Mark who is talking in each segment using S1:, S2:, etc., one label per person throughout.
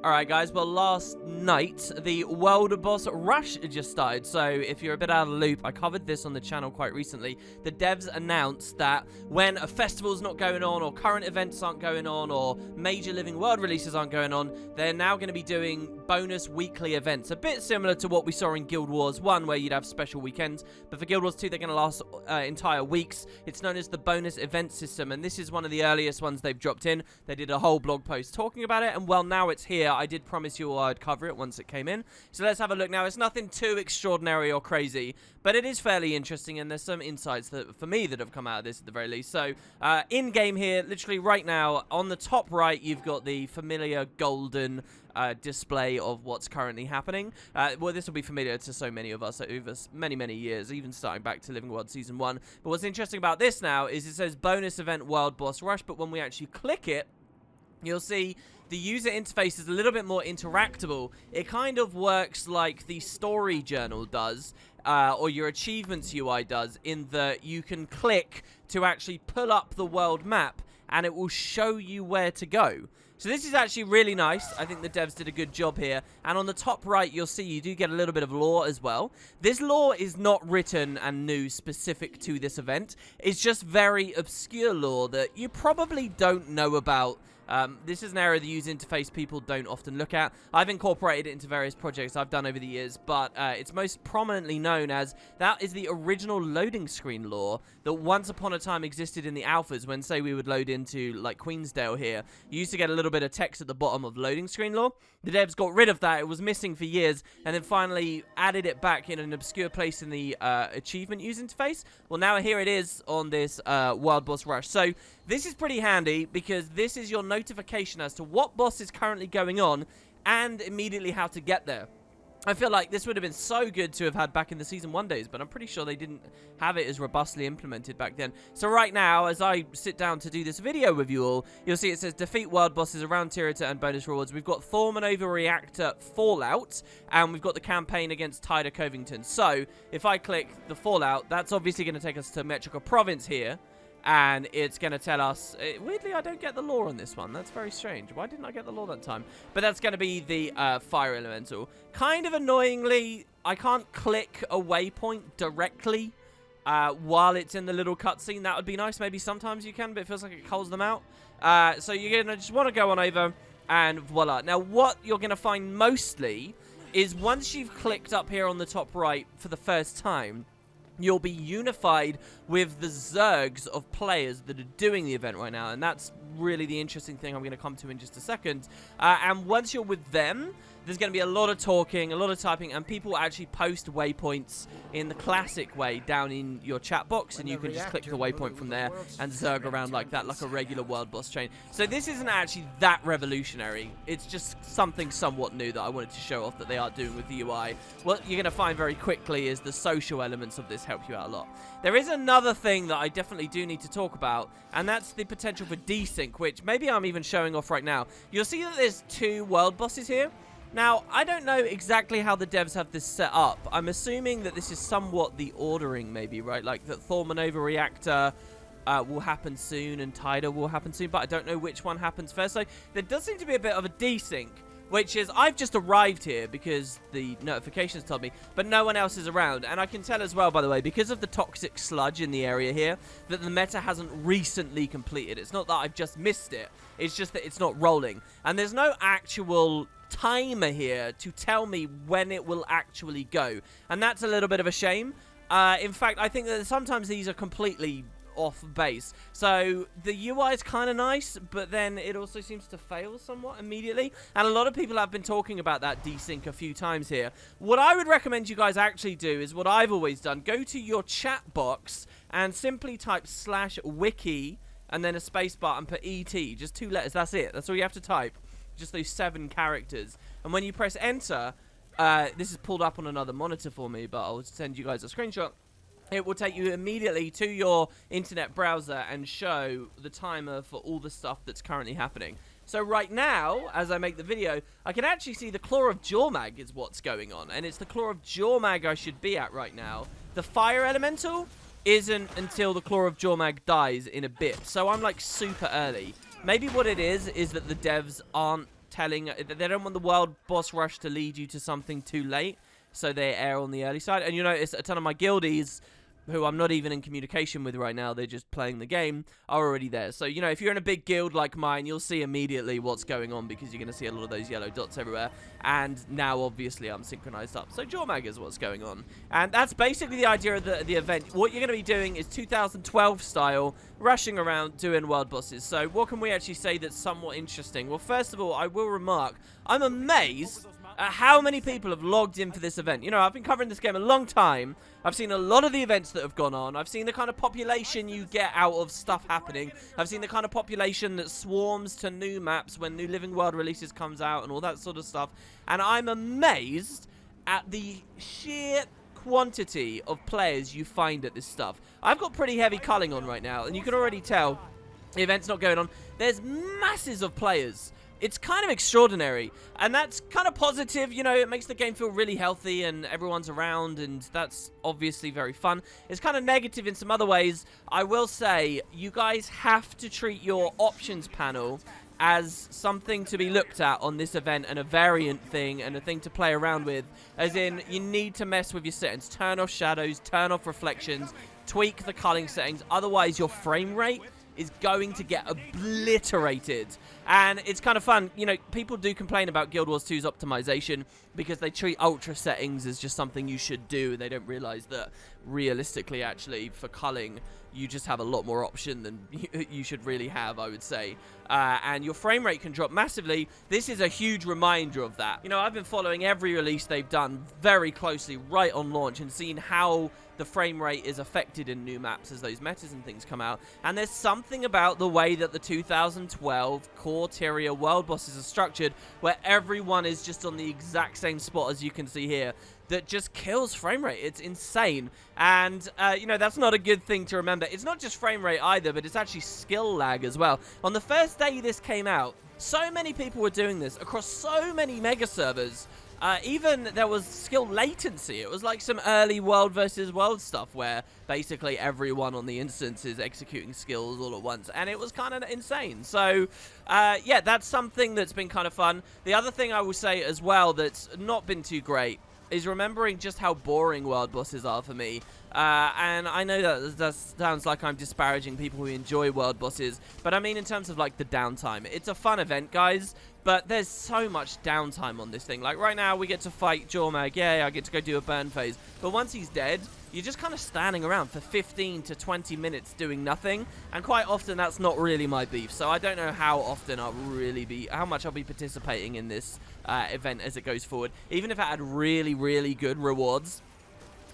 S1: Alright guys, well last night, the World Boss Rush just started, so if you're a bit out of the loop, I covered this on the channel quite recently. The devs announced that when a festival's not going on, or current events aren't going on, or major Living World releases aren't going on, they're now going to be doing bonus weekly events, a bit similar to what we saw in Guild Wars 1, where you'd have special weekends, but for Guild Wars 2, they're going to last entire weeks. It's known as the bonus event system, and this is one of the earliest ones they've dropped in. They did a whole blog post talking about it, and well, now it's here. I did promise you all I'd cover it once it came in. So let's have a look now. It's nothing too extraordinary or crazy, but it is fairly interesting, and there's some insights that, for me, that have come out of this at the very least. So, in-game here, literally right now, on the top right, you've got the familiar golden display of what's currently happening. Well, this will be familiar to so many of us over many, many years, even starting back to Living World Season 1. But what's interesting about this now is it says Bonus Event World Boss Rush, but when we actually click it, you'll see the user interface is a little bit more interactable. It kind of works like the story journal does, or your achievements UI does, in that you can click to actually pull up the world map, and it will show you where to go. So this is actually really nice. I think the devs did a good job here. And on the top right, you'll see you do get a little bit of lore as well. This lore is not written and new specific to this event. It's just very obscure lore that you probably don't know about. This is an area of the user interface people don't often look at. I've incorporated it into various projects I've done over the years, but it's most prominently known as that is the original loading screen lore that once upon a time existed in the alphas when, say, we would load into, like, Queensdale here. You used to get a little bit of text at the bottom of loading screen lore. The devs got rid of that. It was missing for years, and then finally added it back in an obscure place in the achievement user interface. Well, now here it is on this Wild Boss Rush. So this is pretty handy because this is your notification as to what boss is currently going on and immediately how to get there. I feel like this would have been so good to have had back in the Season 1 days, but I'm pretty sure they didn't have it as robustly implemented back then. So right now, as I sit down to do this video with you all, you'll see it says defeat world bosses around tier to earn bonus rewards. We've got Thormanova Reactor Fallout, and we've got the campaign against Tyder Covington. So if I click the Fallout, that's obviously going to take us to Metrica Province here. And it's going to tell us... weirdly, I don't get the lore on this one. That's very strange. Why didn't I get the lore that time? But that's going to be the Fire Elemental. Kind of annoyingly, I can't click a waypoint directly while it's in the little cutscene. That would be nice. Maybe sometimes you can, but it feels like it culls them out. So you're going to just want to go on over, and voila. Now, what you're going to find mostly is once you've clicked up here on the top right for the first time, you'll be unified with the Zergs of players that are doing the event right now. And that's really the interesting thing I'm going to come to in just a second. And once you're with them, there's going to be a lot of talking, a lot of typing, and people actually post waypoints in the classic way down in your chat box, and you can just click the waypoint from there and zerg around like that, like a regular world boss chain. So this isn't actually that revolutionary. It's just something somewhat new that I wanted to show off that they are doing with the UI. What you're going to find very quickly is the social elements of this help you out a lot. There is another thing that I definitely do need to talk about, and that's the potential for desync, which maybe I'm even showing off right now. You'll see that there's 2 world bosses here. Now, I don't know exactly how the devs have this set up. I'm assuming that this is somewhat the ordering, maybe, right? Like that Thormanova Reactor will happen soon and Tyder will happen soon, but I don't know which one happens first. So there does seem to be a bit of a desync, which is I've just arrived here because the notifications told me, but no one else is around. And I can tell as well, by the way, because of the toxic sludge in the area here, that the meta hasn't recently completed. It's not that I've just missed it. It's just that it's not rolling. And there's no actual timer here to tell me when it will actually go, and that's a little bit of a shame. In fact, I think that sometimes these are completely off base. So the UI is kind of nice, but then it also seems to fail somewhat immediately, and a lot of people have been talking about that desync a few times here. What I would recommend you guys actually do is what I've always done. Go to your chat box and simply type /wiki and then a spacebar and put ET, just 2 letters. That's it. That's all you have to type. Just those 7 characters. And when you press enter, this is pulled up on another monitor for me, but I'll send you guys a screenshot. It will take you immediately to your internet browser and show the timer for all the stuff that's currently happening. So right now, as I make the video, I can actually see the Claw of Jormag is what's going on. And it's the Claw of Jormag I should be at right now. The Fire Elemental isn't until the Claw of Jormag dies in a bit. So I'm like super early. Maybe what it is that the devs aren't telling, they don't want the world boss rush to lead you to something too late, so they err on the early side. And you notice a ton of my guildies, who I'm not even in communication with right now, they're just playing the game, are already there. So, you know, if you're in a big guild like mine, you'll see immediately what's going on, because you're going to see a lot of those yellow dots everywhere. And now, obviously, I'm synchronized up. So, Jormag is what's going on. And that's basically the idea of the event. What you're going to be doing is 2012 style, rushing around, doing world bosses. So, what can we actually say that's somewhat interesting? Well, first of all, I will remark, I'm amazed at how many people have logged in for this event. You know, I've been covering this game a long time. I've seen a lot of the events that have gone on. I've seen the kind of population you get out of stuff happening. I've seen the kind of population that swarms to new maps when new Living World releases comes out and all that sort of stuff. And I'm amazed at the sheer quantity of players you find at this stuff. I've got pretty heavy culling on right now, and you can already tell the event's not going on. There's masses of players. It's kind of extraordinary, and that's kind of positive. You know, it makes the game feel really healthy and everyone's around, and that's obviously very fun. It's kind of negative in some other ways. I will say, you guys have to treat your options panel as something to be looked at on this event, and a variant thing and a thing to play around with, as in you need to mess with your settings. Turn off shadows, turn off reflections, tweak the culling settings, otherwise your frame rate is going to get obliterated. And it's kind of fun. You know, people do complain about Guild Wars 2's optimization because they treat ultra settings as just something you should do. They don't realize that realistically, actually, for culling, you just have a lot more option than you should really have, I would say. And your frame rate can drop massively. This is a huge reminder of that. You know, I've been following every release they've done very closely right on launch and seeing how the frame rate is affected in new maps as those metas and things come out. And there's something about the way that the 2012 core Tyria world bosses are structured, where everyone is just on the exact same spot as you can see here, that just kills frame rate. It's insane. And, you know, that's not a good thing to remember. It's not just frame rate either, but it's actually skill lag as well. On the first day this came out, so many people were doing this across so many mega servers. Even there was skill latency. It was like some early world versus world stuff where basically everyone on the instance is executing skills all at once. And it was kind of insane. So, yeah, that's something that's been kind of fun. The other thing I will say as well that's not been too great is remembering just how boring world bosses are for me. And I know that sounds like I'm disparaging people who enjoy world bosses, but I mean in terms of like the downtime. It's a fun event, guys, but there's so much downtime on this thing. Like right now we get to fight Jormag, yeah, I get to go do a burn phase, but once he's dead, you're just kind of standing around for 15 to 20 minutes doing nothing, and quite often that's not really my beef. So I don't know how often how much I'll be participating in this event as it goes forward. Even if it had really, really good rewards,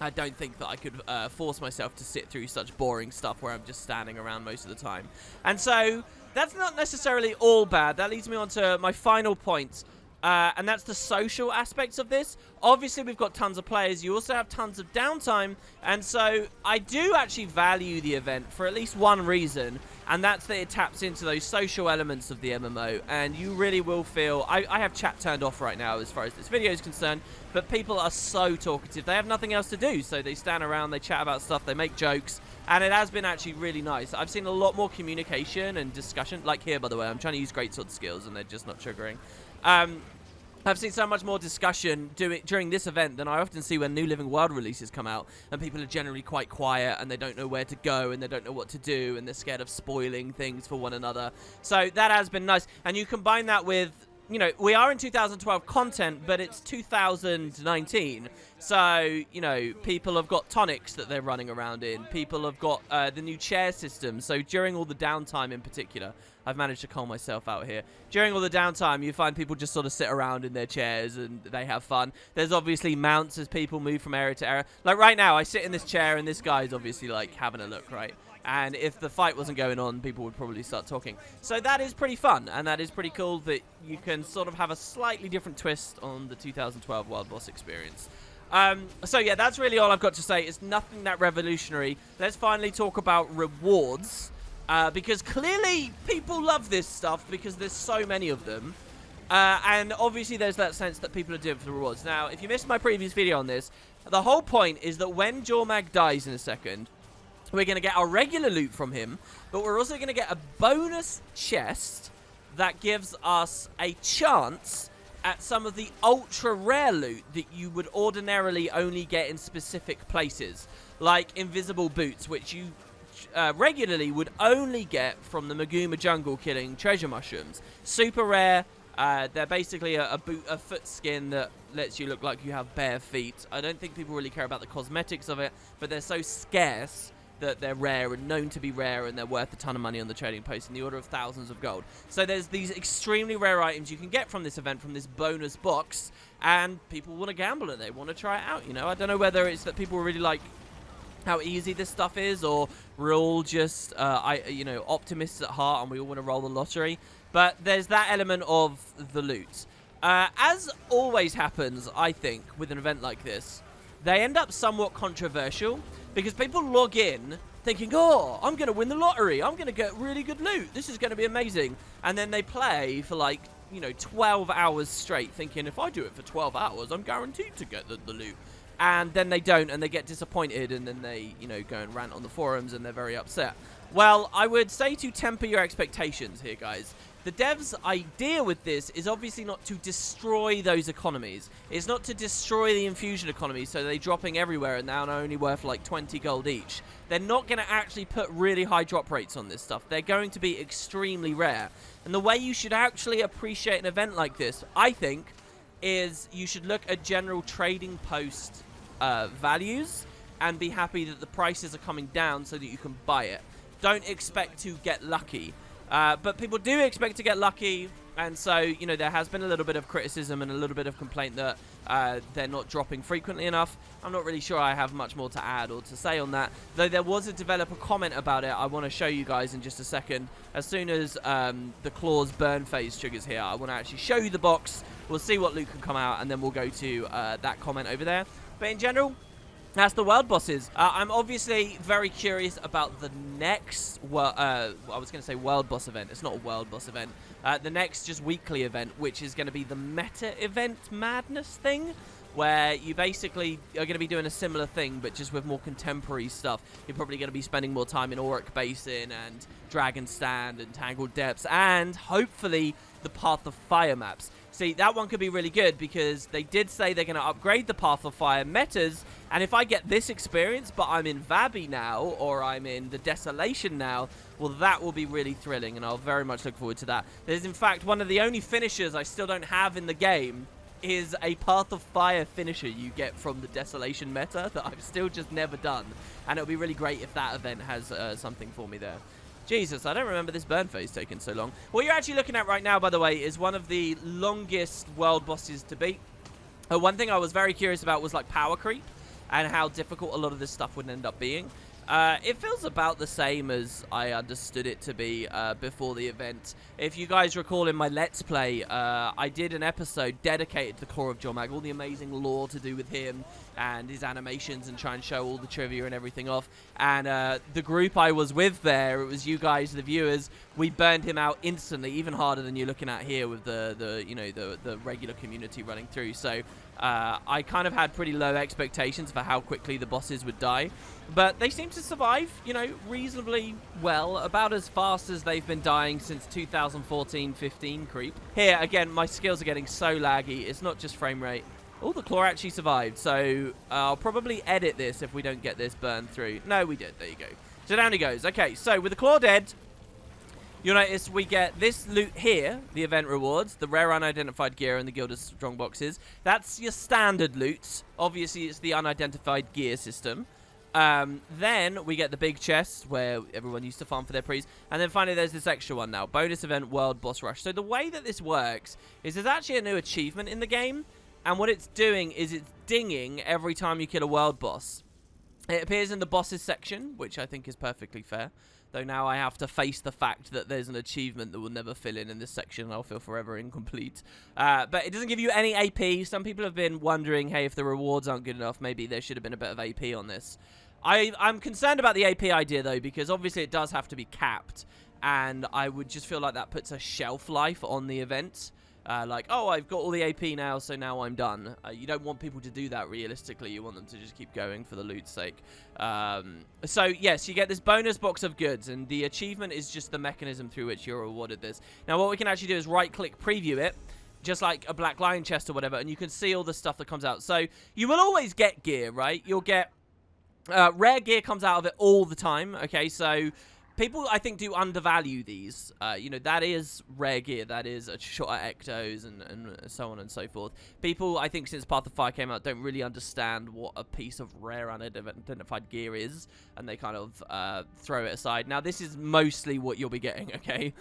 S1: I don't think that I could force myself to sit through such boring stuff where I'm just standing around most of the time. And so that's not necessarily all bad. That leads me on to my final point. And that's the social aspects of this. Obviously, we've got tons of players. You also have tons of downtime. And so I do actually value the event for at least one reason. And that's that it taps into those social elements of the MMO. And you really will feel... I have chat turned off right now as far as this video is concerned. But people are so talkative. They have nothing else to do. So they stand around, they chat about stuff, they make jokes. And it has been actually really nice. I've seen a lot more communication and discussion. Like here, by the way, I'm trying to use great sword skills and they're just not triggering. I've seen so much more discussion during this event than I often see when new Living World releases come out, and people are generally quite quiet and they don't know where to go and they don't know what to do and they're scared of spoiling things for one another. So that has been nice. And you combine that with, you know, we are in 2012 content, but it's 2019. So, you know, people have got tonics that they're running around in. People have got the new chair system. So during all the downtime in particular, I've managed to calm myself out here. During all the downtime, you find people just sort of sit around in their chairs and they have fun. There's obviously mounts as people move from area to area. Like right now, I sit in this chair and this guy's obviously like having a look, right? And if the fight wasn't going on, people would probably start talking. So that is pretty fun, and that is pretty cool that you can sort of have a slightly different twist on the 2012 Wild Boss experience. So yeah, that's really all I've got to say. It's nothing that revolutionary. Let's finally talk about rewards. Because clearly people love this stuff because there's so many of them. And obviously there's that sense that people are doing for the rewards. Now, if you missed my previous video on this, the whole point is that when Jormag dies in a second, we're going to get our regular loot from him, but we're also going to get a bonus chest that gives us a chance at some of the ultra rare loot that you would ordinarily only get in specific places, like invisible boots, which you regularly would only get from the Maguma jungle killing treasure mushrooms. Super rare. They're basically a foot skin that lets you look like you have bare feet. I don't think people really care about the cosmetics of it, but they're so scarce that they're rare and known to be rare, and they're worth a ton of money on the trading post in the order of thousands of gold. So there's these extremely rare items you can get from this event, from this bonus box, and people want to gamble and they want to try it out, you know. I don't know whether it's that people really like how easy this stuff is, or we're all just optimists at heart and we all want to roll the lottery. But there's that element of the loot. As always happens, I think, with an event like this, they end up somewhat controversial, because people log in thinking, oh, I'm going to win the lottery. I'm going to get really good loot. This is going to be amazing. And then they play for 12 hours straight, thinking, if I do it for 12 hours, I'm guaranteed to get the loot. And then they don't, and they get disappointed, and then they, go and rant on the forums, and they're very upset. Well, I would say to temper your expectations here, guys. The devs' idea with this is obviously not to destroy those economies. It's not to destroy the infusion economy, so they're dropping everywhere and now are only worth like 20 gold each. They're not going to actually put really high drop rates on this stuff. They're going to be extremely rare. And the way you should actually appreciate an event like this, I think, is you should look at general trading post values and be happy that the prices are coming down so that you can buy it. Don't expect to get lucky. But people do expect to get lucky, and so, there has been a little bit of criticism and a little bit of complaint that they're not dropping frequently enough. I'm not really sure I have much more to add or to say on that, though there was a developer comment about it I want to show you guys in just a second. As soon as the claws burn phase triggers here, I want to actually show you the box. We'll see what loot can come out, and then we'll go to that comment over there. But in general, that's the world bosses. I'm obviously very curious about the next, I was going to say world boss event. It's not a world boss event. The next just weekly event, which is going to be the meta event madness thing, where you basically are going to be doing a similar thing, but just with more contemporary stuff. You're probably going to be spending more time in Auric Basin and Dragon Stand and Tangled Depths, and hopefully the Path of Fire maps. See, that one could be really good, because they did say they're going to upgrade the Path of Fire metas, and if I get this experience, but I'm in Vabi now, or I'm in the Desolation now, well, that will be really thrilling, and I'll very much look forward to that. There's, in fact, one of the only finishers I still don't have in the game is a Path of Fire finisher you get from the Desolation meta that I've still just never done, and it'll be really great if that event has something for me there. Jesus, I don't remember this burn phase taking so long. What you're actually looking at right now, by the way, is one of the longest world bosses to beat. One thing I was very curious about was like power creep and how difficult a lot of this stuff would end up being. It feels about the same as I understood it to be before the event. If you guys recall in my Let's Play, I did an episode dedicated to the core of Jormag, all the amazing lore to do with him and his animations, and try and show all the trivia and everything off. And the group I was with there, it was you guys, the viewers, we burned him out instantly, even harder than you're looking at here with the regular community running through. So I kind of had pretty low expectations for how quickly the bosses would die. But they seem to survive, reasonably well, about as fast as they've been dying since 2014-15 creep. Here, again, my skills are getting so laggy. It's not just frame rate. Oh, the claw actually survived, so I'll probably edit this if we don't get this burned through. No, we did. There you go. So down he goes. Okay, so with the claw dead, you'll notice we get this loot here, the event rewards, the rare unidentified gear and the Gilded Strong boxes. That's your standard loot. Obviously, it's the unidentified gear system. Then we get the big chest where everyone used to farm for their pre's. And then finally there's this extra one now. Bonus event World Boss Rush. So the way that this works is there's actually a new achievement in the game. And what it's doing is it's dinging every time you kill a world boss. It appears in the bosses section, which I think is perfectly fair. Though now I have to face the fact that there's an achievement that will never fill in this section, and I'll feel forever incomplete. But it doesn't give you any AP. Some people have been wondering, hey, if the rewards aren't good enough, maybe there should have been a bit of AP on this. I'm concerned about the AP idea, though, because obviously it does have to be capped, and I would just feel like that puts a shelf life on the event. Like, oh, I've got all the AP now, so now I'm done. You don't want people to do that realistically. You want them to just keep going for the loot's sake. So, yes, you get this bonus box of goods, and the achievement is just the mechanism through which you're awarded this. Now, what we can actually do is right-click preview it, just like a Black Lion chest or whatever, and you can see all the stuff that comes out. So, you will always get gear, right? You'll get... rare gear comes out of it all the time, okay? So... people, I think, do undervalue these. You know, that is rare gear. That is a shot at ectos and so on and so forth. People, I think, since Path of Fire came out, don't really understand what a piece of rare unidentified gear is, and they kind of throw it aside. Now, this is mostly what you'll be getting, okay?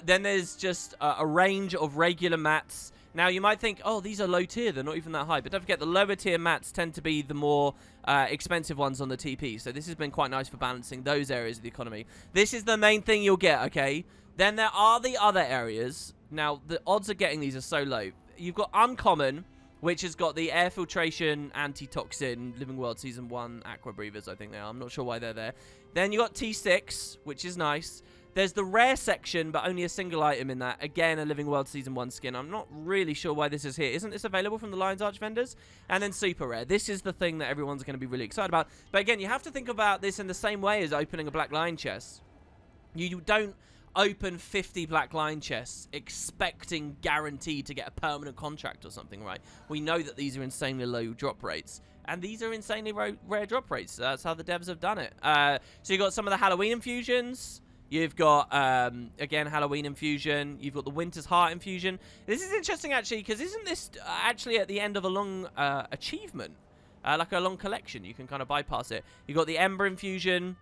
S1: Then there's just a range of regular mats. Now, you might think, oh, these are low tier. They're not even that high. But don't forget, the lower tier mats tend to be the more expensive ones on the TP. So this has been quite nice for balancing those areas of the economy. This is the main thing you'll get, okay? Then there are the other areas. Now, the odds of getting these are so low. You've got Uncommon, which has got the Air Filtration, Antitoxin, Living World Season 1, Aqua Breathers, I think they are. I'm not sure why they're there. Then you got T6, which is nice. There's the rare section, but only a single item in that. Again, a Living World Season 1 skin. I'm not really sure why this is here. Isn't this available from the Lion's Arch vendors? And then super rare. This is the thing that everyone's going to be really excited about. But again, you have to think about this in the same way as opening a Black Lion chest. You don't open 50 Black Lion chests expecting guaranteed to get a permanent contract or something, right? We know that these are insanely low drop rates. And these are insanely rare drop rates. That's how the devs have done it. So you got some of the Halloween infusions. You've got, again, Halloween infusion. You've got the Winter's Heart infusion. This is interesting, actually, because isn't this actually at the end of a long achievement? Like a long collection. You can kind of bypass it. You've got the Ember infusion,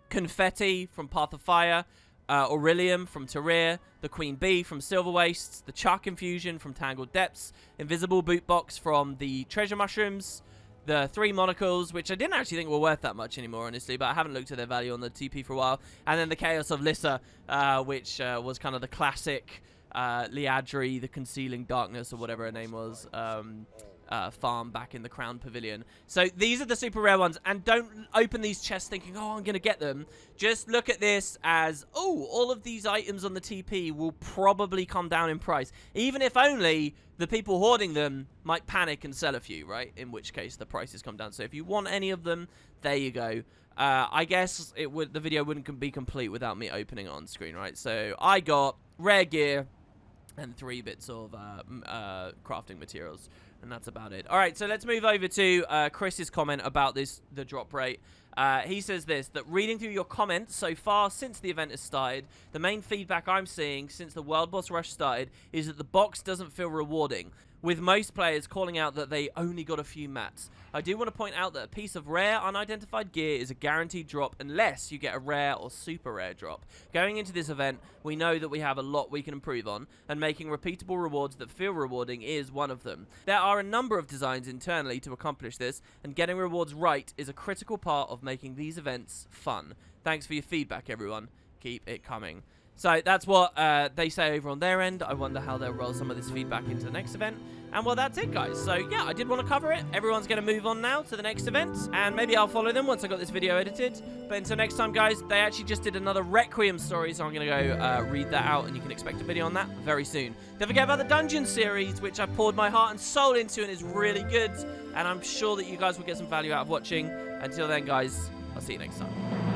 S1: Confetti from Path of Fire, Aurelium from Terrir, the Queen Bee from Silver Wastes, the Chuck infusion from Tangled Depths, Invisible Boot Box from the Treasure Mushrooms, the 3 monocles, which I didn't actually think were worth that much anymore, honestly, but I haven't looked at their value on the TP for a while. And then the Chaos of Lissa, which was kind of the classic Liadri, the Concealing Darkness, or whatever her name was, farm back in the Crown Pavilion. So these are the super rare ones, and don't open these chests thinking, oh, I'm going to get them. Just look at this as, oh, all of these items on the TP will probably come down in price, even if only the people hoarding them might panic and sell a few, right? In which case the prices come down. So if you want any of them, there you go. I guess the video wouldn't be complete without me opening it on screen, right? So I got rare gear and 3 bits of crafting materials. And that's about it. All right, so let's move over to Chris's comment about the drop rate. He says this, that reading through your comments so far since the event has started, the main feedback I'm seeing since the World Boss Rush started is that the box doesn't feel rewarding, with most players calling out that they only got a few mats. I do want to point out that a piece of rare, unidentified gear is a guaranteed drop unless you get a rare or super rare drop. Going into this event, we know that we have a lot we can improve on, and making repeatable rewards that feel rewarding is one of them. There are a number of designs internally to accomplish this, and getting rewards right is a critical part of making these events fun. Thanks for your feedback, everyone. Keep it coming. So that's what they say over on their end. I wonder how they'll roll some of this feedback into the next event. And well, that's it, guys. So yeah, I did want to cover it. Everyone's going to move on now to the next event, and maybe I'll follow them once I got this video edited. But until next time, guys, they actually just did another Requiem story, so I'm going to go read that out, and you can expect a video on that very soon. Don't forget about the Dungeon series, which I poured my heart and soul into and is really good, and I'm sure that you guys will get some value out of watching. Until then, guys, I'll see you next time.